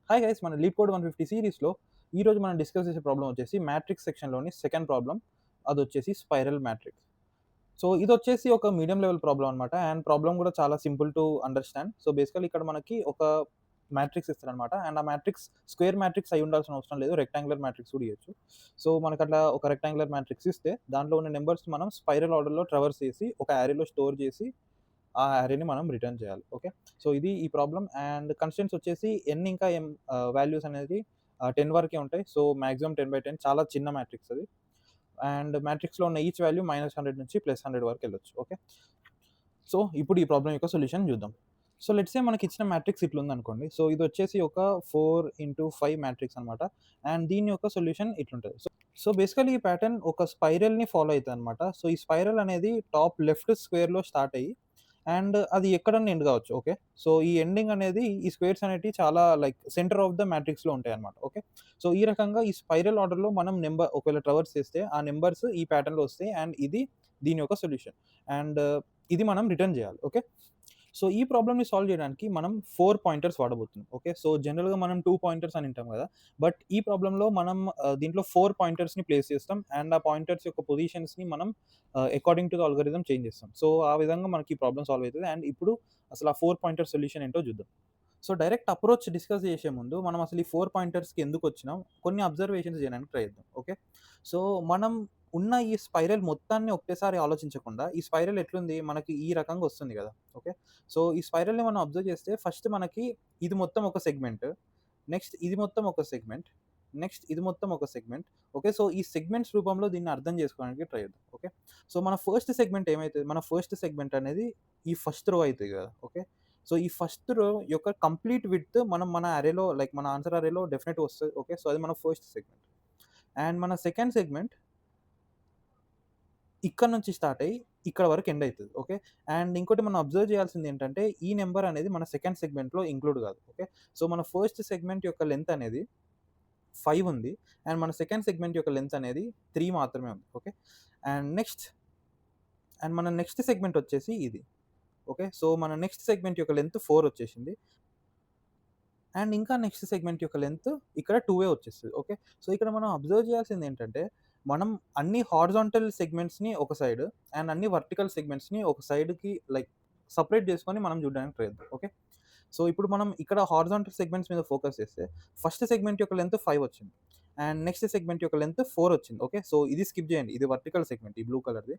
Hi guys, మన lead code 150 సిరీస్లో ఈరోజు మనం డిస్కస్ చేసే ప్రాబ్లం వచ్చేసి మ్యాట్రిక్స్ సెక్షన్లోని సెకండ్ ప్రాబ్లం. అది వచ్చేసి స్పైరల్ మ్యాట్రిక్స్. సో ఇది వచ్చేసి ఒక మీడియం లెవెల్ ప్రాబ్లం అనమాట. అండ్ ప్రాబ్లం కూడా చాలా simple to understand. So basically ఇక్కడ మనకి ఒక మ్యాట్రిక్స్ ఇస్తారనమాట. అండ్ ఆ మ్యాట్రిక్స్ స్క్వేర్ మ్యాట్రిక్స్ అయి ఉండాల్సిన అవసరం లేదు, రెక్టాంగులర్ మ్యాట్రిక్స్ కూడా ఇవ్వచ్చు. సో మనకు అట్లా ఒక రెక్టాంగులర్ మ్యాట్రిక్స్ ఇస్తే దాంట్లో ఉన్న నెంబర్స్ మనం స్పైరల్ ఆర్డర్లో ట్రవర్స్ చేసి ఒక యారీలో స్టోర్ చేసి ఆ అరేని మనం రిటర్న్ చేయాలి. ఓకే. సో ఇది ఈ ప్రాబ్లమ్. అండ్ కన్స్టెంట్స్ వచ్చేసి ఎన్ ఇంకా ఎం వాల్యూస్ అనేది 10 వరకే ఉంటాయి. సో మాక్సిమం 10/10 చాలా చిన్న మ్యాట్రిక్స్ అది. అండ్ మ్యాట్రిక్స్లో ఉన్న ఈచ్ వాల్యూ -100 నుంచి +100 వరకు వెళ్ళొచ్చు. ఓకే. సో ఇప్పుడు ఈ ప్రాబ్లం యొక్క సొల్యూషన్ చూద్దాం. సో లెట్స్ సే మనకి ఇచ్చిన మ్యాట్రిక్స్ ఇట్లుందనుకోండి. సో ఇది వచ్చేసి ఒక 4x5 మ్యాట్రిక్స్ అనమాట. అండ్ దీని యొక్క సొల్యూషన్ ఇట్లుంటది. సో బేసికల్లీ ఈ ప్యాటర్న్ ఒక స్పైరల్‌ని ఫాలో అయితదనమాట. సో ఈ స్పైరల్ అనేది టాప్ లెఫ్ట్ స్క్వేర్‌లో స్టార్ట్ అయ్యి అండ్ అది ఎక్కడన్నా ఎండ్ కావచ్చు. ఓకే. సో ఈ ఎండింగ్ అనేది ఈ స్క్వేర్స్ అనేటివి చాలా లైక్ సెంటర్ ఆఫ్ ద మ్యాట్రిక్స్‌లో ఉంటాయన్నమాట. ఓకే. సో ఈ రకంగా ఈ స్పైరల్ ఆర్డర్‌లో మనం ఒకవేళ ట్రావర్స్ చేస్తే ఆ నంబర్స్ ఈ ప్యాటర్న్‌లో వస్తాయి. అండ్ ఇది దీని యొక్క సొల్యూషన్. అండ్ ఇది మనం రిటర్న్ చేయాలి. ఓకే. సో ఈ ప్రాబ్లమ్‌ని సాల్వ్ చేయడానికి మనం 4 పాయింటర్స్ వాడబోతున్నాం. ఓకే. సో జనరల్‌గా మనం 2 పాయింటర్స్ అని వింటాం కదా! బట్ ఈ ప్రాబ్లమ్‌లో మనం దీంట్లో 4 పాయింటర్స్‌ని ప్లేస్ చేస్తాం. అండ్ ఆ పాయింటర్స్ యొక్క పొజిషన్స్‌ని మనం according to the algorithm change చేస్తాం. సో ఆ విధంగా మనకి ఈ ప్రాబ్లమ్ సాల్వ్ అయితది. అండ్ ఇప్పుడు అసలు ఆ 4 పాయింటర్ సొల్యూషన్ ఏంటో చూద్దాం. సో డైరెక్ట్ అప్రోచ్ డిస్కస్ చేసే ముందు మనం అసలు ఈ 4 పాయింటర్స్‌కి ఎందుకొచ్చినాం, కొన్ని అబ్జర్వేషన్స్ చేయడానికి ట్రై చేద్దాం. ఓకే. సో మనం ఉన్న ఈ స్పైరల్ మొత్తాన్ని ఒకటేసారి ఆలోచించకుండా, ఈ స్పైరల్ ఎట్లుంది మనకి ఈ రకంగా వస్తుంది కదా! ఓకే. సో ఈ స్పైరల్‌ని మనం అబ్జర్వ్ చేస్తే ఫస్ట్ మనకి ఇది మొత్తం ఒక సెగ్మెంట్. నెక్స్ట్ ఇది మొత్తం ఒక సెగ్మెంట్. నెక్స్ట్ ఇది మొత్తం ఒక సెగ్మెంట్. ఓకే. సో ఈ సెగ్మెంట్స్ రూపంలో దీన్ని అర్థం చేసుకోవడానికి ట్రై చేద్దాం. ఓకే. సో మన ఫస్ట్ సెగ్మెంట్ ఏమైతది? మన ఫస్ట్ సెగ్మెంట్ అనేది ఈ ఫస్ట్ రో అయితది కదా! ఓకే. సో ఈ ఫస్ట్ రో యొక్క కంప్లీట్ విడ్త్ మనం మన అరేలో లైక్ మన ఆన్సర్ అరేలో డెఫినెట్‌గా వస్తది. ఓకే. సో అది మన ఫస్ట్ సెగ్మెంట్. అండ్ మన సెకండ్ సెగ్మెంట్ ఇక్కడ నుంచి స్టార్ట్ అయ్యి ఇక్కడ వరకు ఎండ్ అయితది. ఓకే. అండ్ ఇంకోటి మనం అబ్జర్వ్ చేయాల్సింది ఏంటంటే ఈ నంబర్ అనేది మన సెకండ్ సెగ్మెంట్‌లో ఇంక్లూడ్ కాదు. ఓకే. సో మన ఫస్ట్ సెగ్మెంట్ యొక్క లెంత్ అనేది 5 ఉంది. అండ్ మన సెకండ్ సెగ్మెంట్ యొక్క లెంత్ అనేది 3 మాత్రమే ఉంది. ఓకే. అండ్ మన నెక్స్ట్ సెగ్మెంట్ వచ్చేసి ఇది. ఓకే. సో మన నెక్స్ట్ సెగ్మెంట్ యొక్క లెంత్ 4 వచ్చేసింది. అండ్ ఇంకా నెక్స్ట్ సెగ్మెంట్ యొక్క లెంత్ ఇక్కడ 2 వచ్చేస్తది. ఓకే. సో ఇక్కడ మనం అబ్జర్వ్ చేయాల్సింది ఏంటంటే, మనం అన్ని హారిజాంటల్ సెగ్మెంట్స్‌ని ఒక సైడ్ అండ్ అన్ని వర్టికల్ సెగ్మెంట్స్‌ని ఒక సైడ్‌కి లైక్ సెపరేట్ చేసుకొని మనం చూడడానికి ట్రై చేద్దాం. ఓకే. సో ఇప్పుడు మనం ఇక్కడ హారిజాంటల్ సెగ్మెంట్స్ మీద ఫోకస్ చేస్తే ఫస్ట్ సెగ్మెంట్ యొక్క లెంత్ 5 వచ్చింది. అండ్ నెక్స్ట్ సెగ్మెంట్ యొక్క లెంత్ 4 వచ్చింది. ఓకే. సో ఇది స్కిప్ చేయండి. ఇది వర్టికల్ సెగ్మెంట్ ఈ బ్లూ కలర్‌ది.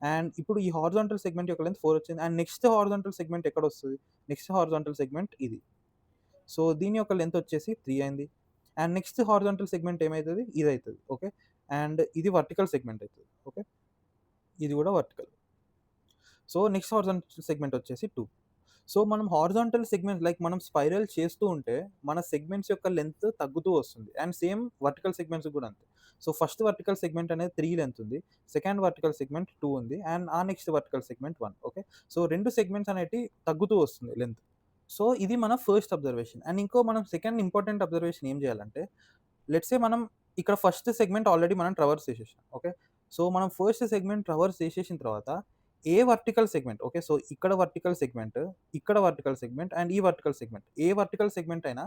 అండ్ ఇప్పుడు ఈ హారిజాంటల్ సెగ్మెంట్ యొక్క లెంత్ 4 వచ్చింది. అండ్ నెక్స్ట్ హారిజాంటల్ సెగ్మెంట్ ఎక్కడొస్తది? నెక్స్ట్ హారిజాంటల్ సెగ్మెంట్ ఇది. సో దీని యొక్క లెంత్ వచ్చేసి 3 అయింది. అండ్ నెక్స్ట్ హారిజాంటల్ సెగ్మెంట్ ఏమైతది? ఇదైతది. ఓకే. అండ్ ఇది వర్టికల్ సెగ్మెంట్ అయితది. ఓకే. ఇది కూడా vertical. So next horizontal segment వచ్చేసి 2. సో మనం హారిజాంటల్ సెగ్మెంట్ లైక్ మనం స్పైరల్ చేస్తూ ఉంటే మన సెగ్మెంట్స్ యొక్క లెంత్ తగ్గుతూ వస్తుంది. అండ్ సేమ్ వర్టికల్ సెగ్మెంట్స్ కూడా అంతే. సో ఫస్ట్ వర్టికల్ సెగ్మెంట్ అనేది 3 లెంత్ ఉంది. సెకండ్ వర్టికల్ సెగ్మెంట్ 2 ఉంది. అండ్ ఆ next vertical segment 1. Okay. So 2 segments అనేటివి తగ్గుతూ వస్తుంది లెంత్. సో ఇది మన ఫస్ట్ అబ్జర్వేషన్. అండ్ ఇంకో మనం సెకండ్ ఇంపార్టెంట్ అబ్జర్వేషన్ ఏం చేయాలంటే, లెట్స్ సే మనం ఇక్కడ ఫస్ట్ సెగ్మెంట్ ఆల్రెడీ మనం ట్రావర్స్ చేసేసాం. ఓకే. సో మనం ఫస్ట్ సెగ్మెంట్ ట్రావర్స్ చేసేసిన తర్వాత ఏ వర్టికల్ సెగ్మెంట్ ఓకే. సో ఇక్కడ వర్టికల్ సెగ్మెంట్, ఇక్కడ వర్టికల్ సెగ్మెంట్ అండ్ ఈ వర్టికల్ సెగ్మెంట్. ఏ వర్టికల్ సెగ్మెంట్ అయినా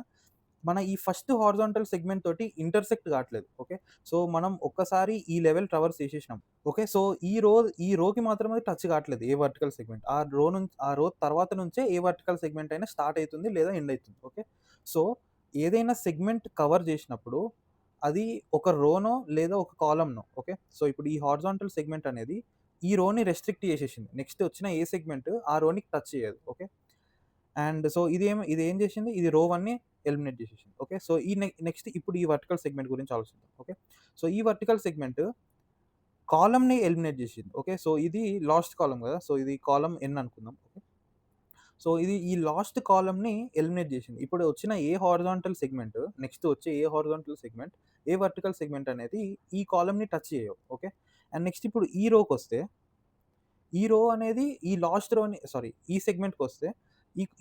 మన ఈ ఫస్ట్ హారిజాంటల్ సెగ్మెంట్ తోటి ఇంటర్సెక్ట్ కావట్లేదు. ఓకే. సో మనం ఒక్కసారి ఈ లెవెల్ ట్రావర్స్ చేసేసినాం. ఓకే. సో ఈ రోకి మాత్రమే టచ్ కావట్లేదు ఏ వర్టికల్ సెగ్మెంట్. ఆ రో తర్వాత నుంచే ఏ వర్టికల్ సెగ్మెంట్ అయినా స్టార్ట్ అయితుంది లేదా ఎండ్ అయితుంది. ఓకే. సో ఏదైనా సెగ్మెంట్ కవర్ చేసినప్పుడు అది ఒక రోనో లేదా ఒక కాలమ్‌నో ఓకే. సో ఇప్పుడు ఈ హారిజాంటల్ సెగ్మెంట్ అనేది ఈ రోని రెస్ట్రిక్ట్ చేసేసింది. నెక్స్ట్ వచ్చిన ఏ సెగ్మెంట్ ఆ రోని టచ్ చేయదు. ఓకే. అండ్ సో ఇదేం చేసింది? ఇది రో 1ని ఎలిమినేట్ చేసేసింది. ఓకే. సో ఈ నెక్స్ట్ ఇప్పుడు ఈ వర్టికల్ సెగ్మెంట్ గురించి ఆలోచిద్దాం. ఓకే. సో ఈ వర్టికల్ సెగ్మెంట్ కాలమ్‌ని ఎలిమినేట్ చేసింది. ఓకే. సో ఇది లాస్ట్ కాలమ్ కదా! సో ఇది కాలమ్ n అనుకుందాం. ఓకే. సో ఇది ఈ లాస్ట్ కాలమ్‌ని ఎలిమినేట్ చేసింది. ఇప్పుడు వచ్చిన ఏ హారిజాంటల్ సెగ్మెంట్ నెక్స్ట్ వచ్చే ఏ హారిజాంటల్ సెగ్మెంట్, ఏ వర్టికల్ సెగ్మెంట్ అనేది ఈ కాలమ్‌ని టచ్ చేయవు. ఓకే. అండ్ నెక్స్ట్ ఇప్పుడు ఈ రోకొస్తే, ఈ రో అనేది ఈ లాస్ట్ రోని సారీ ఈ సెగ్మెంట్‌కొస్తే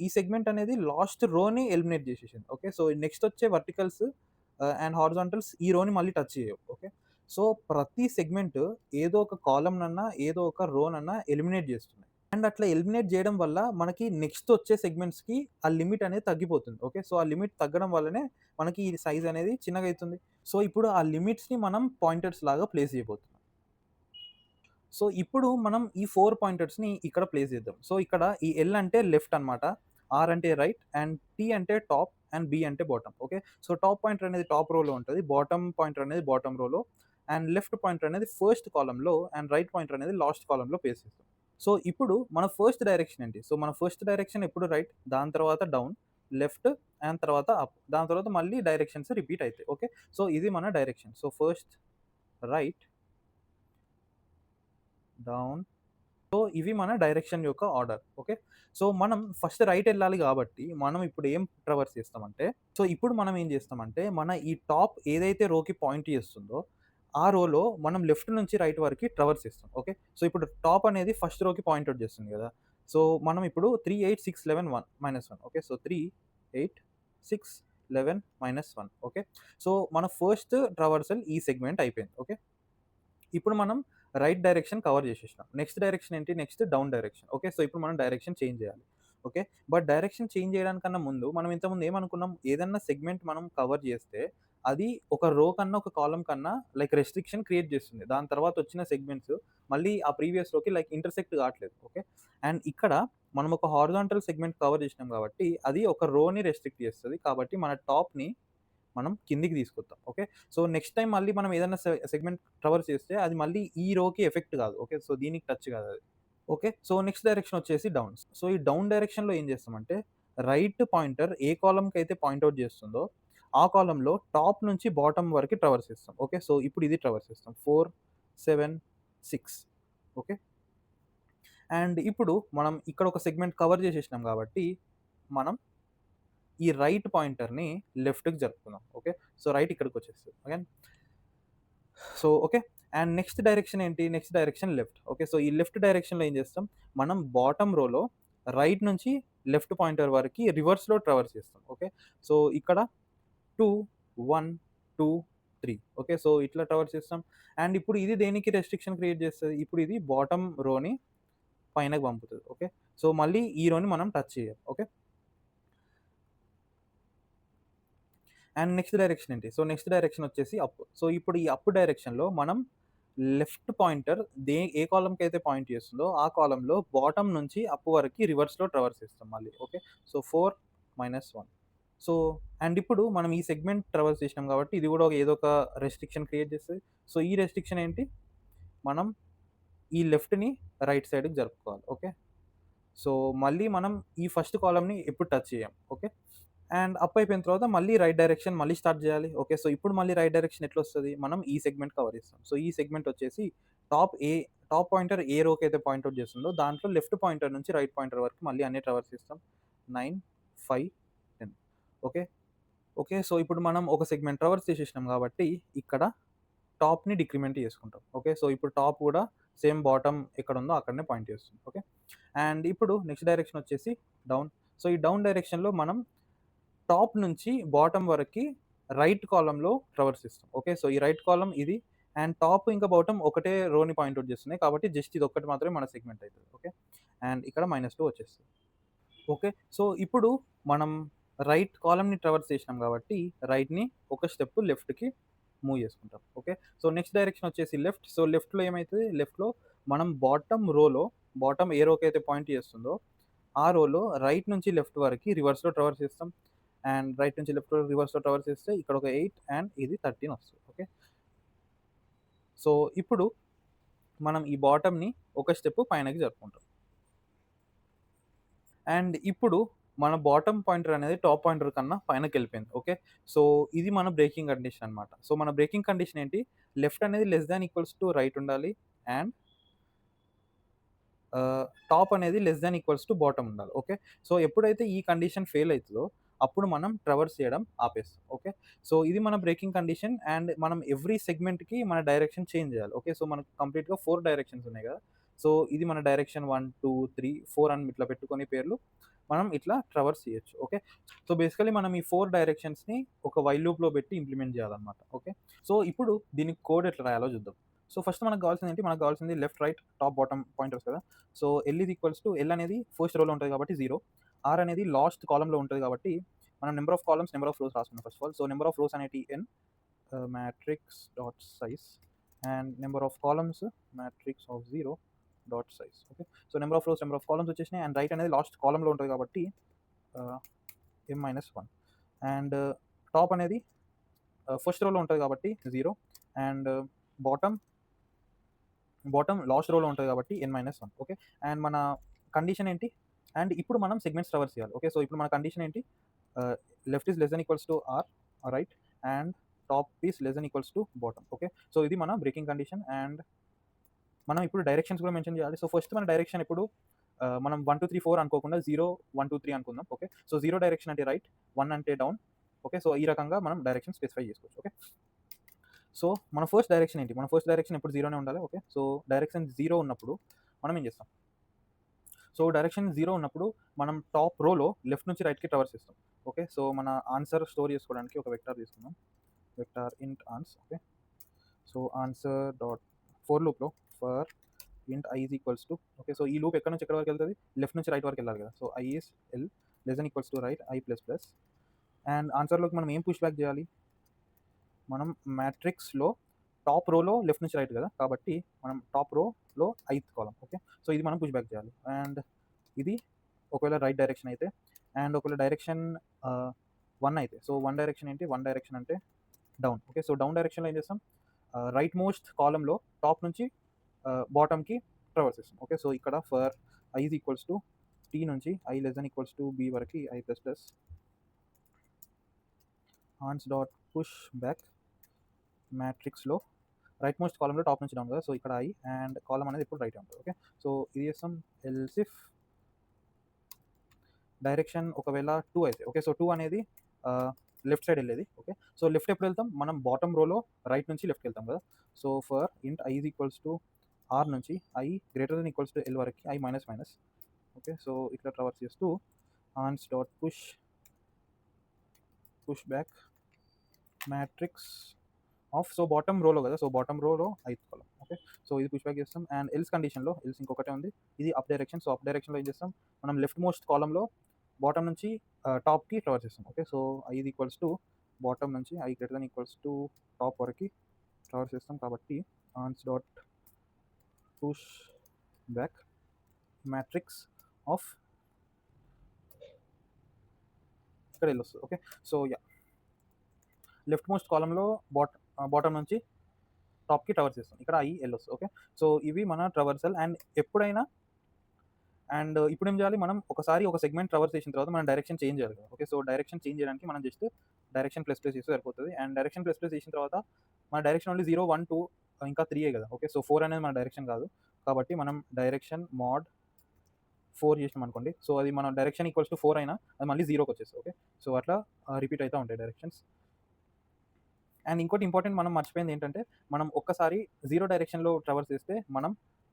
ఈ సెగ్మెంట్ అనేది లాస్ట్ రోని ఎలిమినేట్ చేసేసింది. ఓకే. సో నెక్స్ట్ వచ్చే వర్టికల్స్ అండ్ హారిజాంటల్స్ ఈ రోని మళ్ళీ టచ్ చేయవు. ఓకే. సో ప్రతి సెగ్మెంట్ ఏదో ఒక కాలమ్‌నన్నా, ఏదో ఒక రోనన్నా ఎలిమినేట్ చేస్తున్నాయి. అండ్ అట్లా ఎలిమినేట్ చేయడం వల్ల మనకి నెక్స్ట్ వచ్చే సెగ్మెంట్స్‌కి ఆ లిమిట్ అనేది తగ్గిపోతుంది. ఓకే. సో, ఆ లిమిట్ తగ్గడం వల్లనే మనకి ఈ సైజ్ అనేది చిన్నగయితుంది. సో, ఇప్పుడు ఆ లిమిట్స్‌ని మనం పాయింటర్స్ లాగా ప్లేస్ చేయబోతున్నాం. సో, ఇప్పుడు మనం ఈ 4 పాయింటర్స్‌ని ఇక్కడ ప్లేస్ చేద్దాం. సో, ఇక్కడ ఈ ఎల్ అంటే లెఫ్ట్ అనమాట. ఆర్ అంటే రైట్ అండ్ టీ అంటే టాప్ అండ్ బి అంటే bottom. Okay. So, top pointer అనేది టాప్ రోలో ఉంటది. బాటమ్ పాయింటర్ అనేది బాటమ్ రోలో అండ్ లెఫ్ట్ పాయింటర్ అనేది ఫస్ట్ కాలమ్‌లో అండ్ రైట్ పాయింటర్ అనేది లాస్ట్ కాలమ్‌లో ప్లేస్ చేస్తాం. సో, ఇప్పుడు మన ఫస్ట్ డైరెక్షన్ ఏంటి? సో, మన ఫస్ట్ డైరెక్షన్ ఎప్పుడు రైట్, దాని తర్వాత డౌన్, లెఫ్ట్ అండ్ తర్వాత అప్. దాని తర్వాత మళ్ళీ డైరెక్షన్స్ రిపీట్ అయితాయి. ఓకే. సో, ఇది మన direction. So, first right, down. So, ఇవి మన డైరెక్షన్ యొక్క ఆర్డర్. ఓకే. సో, మనం ఫస్ట్ రైట్ ఎళ్ళాలి గాబట్టి, మనం ఇప్పుడు ఏం ట్రావర్స్ చేస్తామంటే, సో, ఇప్పుడు మనం ఏం చేస్తామంటే, మన ఈ టాప్ ఏదైతే రోకి పాయింట్ చేస్తుందో, ఆ రోలో మనం లెఫ్ట్ నుంచి రైట్ వరకి ట్రావర్స్ చేస్తాం. ఓకే. సో, ఇప్పుడు టాప్ అనేది ఫస్ట్ రోకి పాయింట్ ఔట్ చేస్తుంది గదా! సో, మనం ఇప్పుడు 3, 8, 6, 11, 1 -1. ఓకే. సో, 3, 8, 6, 11, -1. ఓకే. సో, మన ఫస్ట్ ట్రావర్సల్ ఈ సెగ్మెంట్ అయిపోయింది. ఓకే. ఇప్పుడు మనం రైట్ డైరెక్షన్ కవర్ చేసేసినాం. నెక్స్ట్ డైరెక్షన్ ఏంటి? Next down direction. Okay. So, ఇప్పుడు మనం డైరెక్షన్ చేంజ్ చేయాలి. ఓకే. బట్ డైరెక్షన్ చేంజ్ చేయడానికన్నా ముందు మనం ఇంతకుముందు ఏమనుకున్నాం? ఏదన్నా సెగ్మెంట్ మనం కవర్ చేస్తే అది ఒక రో కన్నా, ఒక కాలమ్ కన్నా లైక్ రెస్ట్రిక్షన్ క్రియేట్ చేస్తుంది. దాని తర్వాత వచ్చిన సెగ్మెంట్స్ మళ్ళీ ఆ ప్రీవియస్ రోకి లైక్ ఇంటర్సెక్ట్ కావట్లేదు. ఓకే. అండ్ ఇక్కడ మనం ఒక హారిజాంటల్ సెగ్మెంట్ కవర్ చేసినాం కాబట్టి అది ఒక రోని రెస్ట్రిక్ట్ చేస్తది. కాబట్టి మన టాప్‌ని మనం కిందికి తీసుకొద్దాం. ఓకే. సో, నెక్స్ట్ టైమ్ మళ్ళీ మనం ఏదైనా సెగ్మెంట్ ట్రావర్స్ చేస్తే అది మళ్ళీ ఈ రోకి ఎఫెక్ట్ కాదు. ఓకే. సో, దీనికి టచ్ కాదది. ఓకే. సో, నెక్స్ట్ డైరెక్షన్ వచ్చేసి డౌన్. సో, ఈ డౌన్ డైరెక్షన్‌లో ఏం చేస్తామంటే రైట్ పాయింటర్ ఏ కాలమ్‌కైతే పాయింట్ ఔట్ చేస్తుందో ఆ కాలమ్‌లో టాప్ నుంచి బాటమ్ వరకి ట్రావర్స్ చేస్తాం. ఓకే. సో, ఇప్పుడు ఇది ట్రావర్స్ చేస్తాం. 4, 7, 6. ఓకే. అండ్ ఇప్పుడు మనం ఇక్కడ ఒక సెగ్మెంట్ కవర్ చేసేసినాం కాబట్టి మనం ఈ రైట్ పాయింటర్‌ని లెఫ్ట్‌కి జరుపుకుందాం. ఓకే. సో, రైట్ ఇక్కడికొచ్చేస్తది. Okay. So, okay. And next direction ఏంటి? Next direction left. Okay. So, ఈ లెఫ్ట్ డైరెక్షన్‌లో ఏం చేస్తాం? మనం బాటమ్ రోలో రైట్ నుంచి లెఫ్ట్ పాయింటర్ వరకి రివర్స్‌లో ట్రావర్స్ చేస్తాం. ఓకే. సో, ఇక్కడ 2, 1, 2, 3. ఓకే. సో, ఇట్లా ట్రావర్స్ చేస్తాం. అండ్ ఇప్పుడు ఇది దేనికి రెస్ట్రిక్షన్ క్రియేట్ చేస్తది? ఇప్పుడు ఇది బాటమ్ రోని పైనకి పంపుతది. ఓకే. సో, మళ్ళీ ఈ రోని మనం టచ్ చేయం. ఓకే. అండ్ నెక్స్ట్ డైరెక్షన్ ఏంటి? సో, నెక్స్ట్ డైరెక్షన్ వచ్చేసి అప్. సో, ఇప్పుడు ఈ అప్ డైరెక్షన్‌లో మనం లెఫ్ట్ పాయింటర్ ఏ కాలమ్‌కైతే పాయింట్ చేస్తుందో, ఆ కాలమ్‌లో బాటమ్ నుంచి అప్ వరకి రివర్స్‌లో ట్రావర్స్ చేస్తాం మళ్ళీ. ఓకే. సో, 4, -1. సో, అండ్ ఇప్పుడు మనం ఈ సెగ్మెంట్ ట్రావర్స్ చేసినాం కాబట్టి, ఇది కూడా ఏదో ఒక రెస్ట్రిక్షన్ క్రియేట్ చేస్తది. సో, ఈ రెస్ట్రిక్షన్ ఏంటి? మనం ఈ లెఫ్ట్‌ని రైట్ సైడ్‌కి జరుపుకోవాలి. ఓకే. సో, మళ్ళీ మనం ఈ ఫస్ట్ కాలమ్‌ని ఎప్పుడు టచ్ చేయం. ఓకే. అండ్ అప్ అయిపోయిన తర్వాత మళ్ళీ రైట్ డైరెక్షన్ మళ్ళీ స్టార్ట్ జేయాలి. ఓకే. సో, ఇప్పుడు మళ్ళీ రైట్ డైరెక్షన్ ఎట్లొస్తది? మనం ఈ సెగ్మెంట్ కవర్ చేస్తాం. సో, ఈ సెగ్మెంట్ వచ్చేసి టాప్ ఏ టాప్ పాయింటర్ ఏ రోకైతే పాయింట్ ఔట్ చేస్తుందో దాంట్లో లెఫ్ట్ పాయింటర్ నుంచి రైట్ పాయింటర్ వరకు మళ్ళీ అన్ని ట్రావర్స్ చేస్తాం. 9, 5, 10. ఓకే. ఓకే. సో, ఇప్పుడు మనం ఒక సెగ్మెంట్ ట్రావర్స్ చేసేసినాం కాబట్టి ఇక్కడ టాప్‌ని డిక్రిమెంట్ చేసుకుంటాం. ఓకే. సో, ఇప్పుడు టాప్ కూడా సేమ్ బాటమ్ ఎక్కడుందో అక్కడనే పాయింట్ చేస్తుంది. ఓకే. అండ్ ఇప్పుడు నెక్స్ట్ డైరెక్షన్ వచ్చేసి డౌన్. సో, ఈ డౌన్ డైరెక్షన్‌లో మనం టాప్ నుంచి బాటమ్ వరకి రైట్ కాలమ్‌లో ట్రావర్స్ చేస్తాం. ఓకే. సో, ఈ రైట్ కాలమ్ ఇది అండ్ టాప్ ఇంకా బాటమ్ ఒకటే రోని పాయింట్ ఔట్ చేస్తున్నాయి. కాబట్టి జస్ట్ ఇదొక్కటి మాత్రమే మన సెగ్మెంట్ అయితది. ఓకే. అండ్ ఇక్కడ -2 వచ్చేస్తది. ఓకే. సో, ఇప్పుడు మనం రైట్ కాలమ్‌ని ట్రావర్స్ చేసినాం కాబట్టి రైట్‌ని ఒక స్టెప్ లెఫ్ట్‌కి మూవ్ చేసుకుంటాం. ఓకే. సో, నెక్స్ట్ డైరెక్షన్ వచ్చేసి లెఫ్ట్. సో, లెఫ్ట్‌లో ఏమైతది? లెఫ్ట్‌లో మనం బాటమ్ ఏ రోకైతే పాయింట్ చేస్తుందో ఆ రోలో రైట్ నుంచి లెఫ్ట్ వరకి రివర్స్‌లో ట్రావర్స్ చేస్తాం. అండ్ రైట్ నుంచి లెఫ్ట్ రివర్స్‌లో ట్రావర్స్ చేస్తే ఇక్కడ ఒక 8 అండ్ ఇది 13 వస్తది. ఓకే. సో, ఇప్పుడు మనం ఈ బాటమ్‌ని ఒక స్టెప్ పైనకి జరుపుకుంటాం. అండ్ ఇప్పుడు మన బాటమ్ పాయింటర్ అనేది టాప్ పాయింటర్ కన్నా పైనకెళ్ళిపోయింది. ఓకే. సో, ఇది మన బ్రేకింగ్ కండిషన్ అన్నమాట. సో, మన బ్రేకింగ్ కండిషన్ ఏంటి? లెఫ్ట్ అనేది less than equals to right ఉండాలి. అండ్ టాప్ అనేది less than equals to bottom ఉండాలి. ఓకే. సో, ఎప్పుడైతే ఈ కండిషన్ ఫెయిల్ అయితదో అప్పుడు మనం ట్రావర్స్ చేయడం ఆపేస్తాం. ఓకే. సో, ఇది మన బ్రేకింగ్ కండిషన్ అండ్ మనం ఎవ్రీ సెగ్మెంట్‌కి మన డైరెక్షన్ చేంజ్ చేయాలి. ఓకే. సో, మనకు కంప్లీట్‌గా 4 డైరెక్షన్స్ ఉన్నాయి కదా! సో, ఇది మన డైరెక్షన్ 1, 2, 3, 4 అని ఇట్లా పెట్టుకొని పేర్లు మనం ఇట్లా ట్రావర్స్ చేయొచ్చు. ఓకే. సో, బేసికల్లీ మనం ఈ 4 డైరెక్షన్స్‌ని ఒక వైల్ లూప్‌లో పెట్టి ఇంప్లిమెంట్ చేయాలన్నమాట. ఓకే. సో, ఇప్పుడు దీనికి కోడ్ ఎట్లా రాయాలో చూద్దాం. సో ఫస్ట్ మనకు కావాల్సింది ఏంటి, మనకు కావాల్సింది left right top bottom pointers కదా. So L is equals to, L అనేది ఫస్ట్ రోలో ఉంటుంది కాబట్టి 0, ఆర్ అనేది లాస్ట్ కాలంలో ఉంటుంది కాబట్టి మనం number of columns number of rows రాసుకున్నాం first of all. So number of rows అనేటి n matrix dot size and number of columns matrix of 0 dot size. Okay, so number of rows number of columns వచ్చేసినాయి and right అనేది last కాలంలో ఉంటుంది కాబట్టి m-1 and top అనేది first రోలో ఉంటుంది కాబట్టి 0 అండ్ బాటమ్ లాస్ట్ రోలో ఉంటుంది కాబట్టి n-1. ఓకే, అండ్ మన కండిషన్ ఏంటి, అండ్ ఇప్పుడు మనం సెగ్మెంట్స్ ట్రావర్స్ చేయాలి. ఓకే, సో ఇప్పుడు మన కండిషన్ ఏంటి, left is less than equals to or right and top is less than equals to bottom. Okay, so ఇది మన బ్రేకింగ్ కండిషన్ అండ్ మనం ఇప్పుడు డైరెక్షన్స్ కూడా మెన్షన్ చేయాలి. సో ఫస్ట్ మన డైరెక్షన్ ఇప్పుడు మనం 1 2 3 4 అనుకోకుండా 0 1 2 3 అనుకుందాం. ఓకే, సో 0 డైరెక్షన్ అంటే రైట్, 1 అంటే డౌన్. ఓకే, సో ఈ రకంగా మనం డైరెక్షన్ స్పెసిఫై చేసుకోవచ్చు. ఓకే, సో మన ఫస్ట్ డైరెక్షన్ ఏంటి, మన ఫస్ట్ డైరెక్షన్ ఎప్పుడు 0నే ఉండాలి. ఓకే, సో డైరెక్షన్ 0 ఉన్నప్పుడు మనం ఏం చేస్తాం, సో డైరెక్షన్ 0 ఉన్నప్పుడు మనం టాప్ రోలో లెఫ్ట్ నుంచి రైట్కి ట్రావర్స్ చేస్తాం. ఓకే, సో మన ఆన్సర్ స్టోర్ చేసుకోవడానికి ఒక వెక్టార్ తీసుకుందాం, vector int ans. Okay, so answer dot for లూప్లో for int I is equals to, okay, so ఈ లూప్ ఎక్కడ నుంచి ఎక్కడ వరకు వెళ్తుంది, లెఫ్ట్ నుంచి రైట్ వరకు వెళ్ళాలి కదా. So I is L less than equals to right I plus plus and ఆన్సర్లోకి మనం ఏం పుష్ బ్యాక్ చేయాలి, మనం మ్యాట్రిక్స్లో టాప్ రోలో లెఫ్ట్ నుంచి రైట్ కదా కాబట్టి మనం టాప్ రోలో 8th కాలం. ఓకే, సో ఇది మనం పుష్ బ్యాక్ చేయాలి అండ్ ఇది ఒకవేళ రైట్ డైరెక్షన్ అయితే అండ్ ఒకవేళ డైరెక్షన్ 1 అయితే, సో 1 డైరెక్షన్ ఏంటి, 1 డైరెక్షన్ అంటే డౌన్. ఓకే, సో డౌన్ డైరెక్షన్లో ఏం చేస్తాం, రైట్ మోస్ట్ కాలంలో టాప్ నుంచి బాటమ్కి ట్రావర్స్ చేస్తాం. ఓకే, సో ఇక్కడ for i is equals to t నుంచి i less than equals to b వరకు i plus plus ans dot push back మ్యాట్రిక్స్లో రైట్ మోస్ట్ కాలంలో టాప్ నుంచి డౌన్ కదా, సో ఇక్కడ ఐ అండ్ కాలం అనేది ఇప్పుడు రైట్ ఉంటుంది. ఓకే, సో ఇది చేస్తాం ఎల్సిఫ్ డైరెక్షన్ ఒకవేళ 2 అయితే. ఓకే, సో 2 అనేది లెఫ్ట్ సైడ్ వెళ్ళేది. ఓకే, సో లెఫ్ట్ ఎప్పుడు వెళ్తాం, మనం బాటమ్ రోలో రైట్ నుంచి లెఫ్ట్కి వెళ్తాం కదా. So for int I is equals to r నుంచి i greater than equals to l వరకు i minus minus. Okay, so ఇట్లా ట్రావర్స్ చేస్తూ ans dot push back matrix of, so bottom రోలో కదా, సో బాటమ్ రోలో 8th కాలం. ఓకే, సో ఇది push back చేస్తాం and else కండిషన్లో, ఎల్స్ ఇంకొకటే ఉంది, ఇది అప్ డైరెక్షన్. సో అప్ డైరెక్షన్లో ఏం చేస్తాం, మనం లెఫ్ట్ మోస్ట్ కాలంలో బాటమ్ నుంచి టాప్కి ట్రావర్స్ చేస్తాం. Okay, so i is equals to bottom నుంచి i greater than equals to top వరకు ట్రావర్స్ చేస్తాం కాబట్టి ans dot push back matrix of, ఇక్కడ ఎల్ వస్తుంది. Okay, so ya left most కాలంలో బాటమ్ నుంచి టాప్కి ట్రావర్స్ చేస్తాం, ఇక్కడ ఐ ఎల్ వస్తుంది. ఓకే, సో ఇవి మన ట్రావర్సల్ అండ్ ఎప్పుడైనా అండ్ ఇప్పుడు ఏం చేయాలి, మనం ఒకసారి ఒక సెగ్మెంట్ ట్రావర్స్ చేసిన తర్వాత మనం డైరెక్షన్ చేంజ్ చేయాలి కదా. ఓకే, సో డైరెక్షన్ చేంజ్ చేయడానికి మనం జస్ట్ డైరెక్షన్ ప్లస్ ప్లస్ చేస్తే సరిపోతుంది అండ్ డైరెక్షన్ ప్లస్ ప్లస్ చేసిన తర్వాత మన డైరెక్షన్ ఓన్లీ 0 1 2 ఇంకా 3 కదా. ఓకే, సో 4 అనేది మన డైరెక్షన్ కాదు కాబట్టి మనం డైరెక్షన్ మోడ్ 4 చేసినాం అనుకోండి, సో అది మన డైరెక్షన్ ఈక్వల్స్ టు 4 అయినా అది మళ్ళీ 0కి వచ్చేస్తుంది. ఓకే, సో అట్లా రిపీట్ అవుతూ ఉంటాయి డైరెక్షన్స్. అండ్ ఇంకోటి ఇంపార్టెంట్ మనం మర్చిపోయింది ఏంటంటే, మనం ఒక్కసారి 0 డైరెక్షన్లో ట్రావర్స్ చేస్తే మనం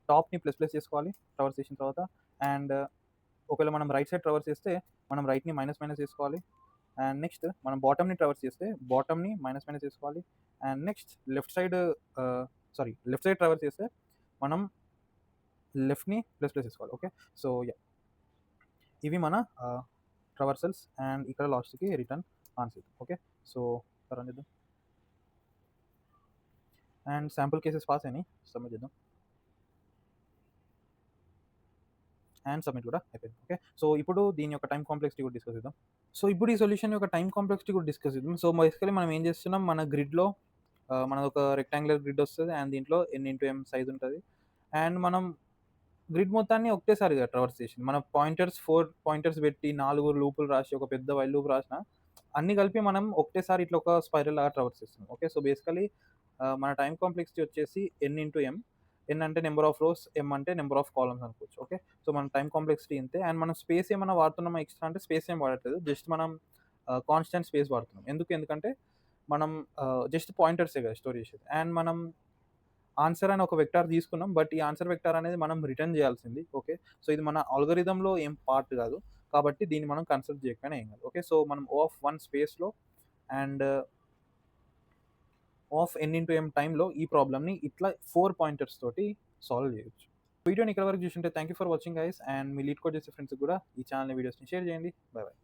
టాప్ని ప్లస్ ప్లస్ చేసుకోవాలి ట్రావర్స్ చేసిన తర్వాత అండ్ ఒకవేళ మనం రైట్ సైడ్ ట్రావర్స్ చేస్తే మనం రైట్ని మైనస్ మైనస్ చేసుకోవాలి అండ్ నెక్స్ట్ మనం బాటమ్ని ట్రావర్స్ చేస్తే బాటమ్ని మైనస్ మైనస్ చేసుకోవాలి and next left side traverse చేస్తే మనం లెఫ్ట్ని ప్లస్ ప్లస్ చేసుకోవాలి. ఓకే, సో యా ఇవి మన ట్రావర్సల్స్ అండ్ ఇక్కడ లాస్ట్కి return answer. Okay, so run చేద్దాం అండ్ శాంపుల్ కేసెస్ పాస్ అయినాయి, సబ్మిట్ చేద్దాం అండ్ సబ్మిట్ కూడా అయిపోయింది. ఓకే, సో ఇప్పుడు దీని యొక్క టైం కాంప్లెక్సిటీ కూడా డిస్కస్ చేద్దాం. సో ఇప్పుడు ఈ సొల్యూషన్ యొక్క టైం కాంప్లెక్సిటీ కూడా డిస్కస్ చేద్దాం. సో బేసికలీ మనం ఏం చేస్తున్నాం, మన గ్రిడ్లో మనది ఒక రెక్టాంగులర్ గ్రిడ్ వస్తుంది అండ్ దీంట్లో n×m సైజ్ ఉంటుంది అండ్ మనం గ్రిడ్ మొత్తాన్ని ఒకటేసారిగా ట్రావర్స్ చేసింది, మన పాయింటర్స్ 4 పాయింటర్స్ పెట్టి 4 లూపులు రాసి ఒక పెద్ద వైల్ లూప్ రాసిన అన్ని కలిపి మనం ఒకటేసారి ఇట్లా ఒక స్పైరల్ లాగా ట్రావర్స్ చేస్తున్నాం. ఓకే, సో బేసికలీ మన టైం కాంప్లెక్సిటీ వచ్చేసి n×m, n అంటే నెంబర్ ఆఫ్ రోస్, m అంటే నెంబర్ ఆఫ్ కాలమ్స్ అనుకోవచ్చు. ఓకే, సో మన టైం కాంప్లెక్సిటీ ఇంతే అండ్ మనం స్పేస్ ఏమైనా వాడుతున్నామా ఎక్స్ట్రా అంటే స్పేస్ ఏం వాడట్లేదు, జస్ట్ మనం కాన్స్టెంట్ స్పేస్ వాడుతున్నాం. ఎందుకంటే మనం జస్ట్ పాయింటర్సే కదా స్టోర్ చేసేది అండ్ మనం ఆన్సర్ అని ఒక వెక్టార్ తీసుకున్నాం బట్ ఈ ఆన్సర్ వెక్టార్ అనేది మనం రిటర్న్ చేయాల్సింది. ఓకే, సో ఇది మన ఆల్గోరిథంలో ఏం పార్ట్ కాదు కాబట్టి దీన్ని మనం కన్సిడర్ చేయకపోయినా ఏం కాదు. ఓకే, సో మనం O(1) స్పేస్లో and of n into m టైంలో ఈ ప్రాబ్లమ్ని ఇట్లా 4 పాయింటర్స్ తోటి సాల్వ్ చేయొచ్చు. వీడియోని ఇక్కడ వరకు చూసుంటే thank you for watching guys. And మీ లీడ్ కోడ్ చేసే ఫ్రెండ్స్కి కూడా ఈ ఛానల్ వీడియోస్ని షేర్ చేయండి. Bye by.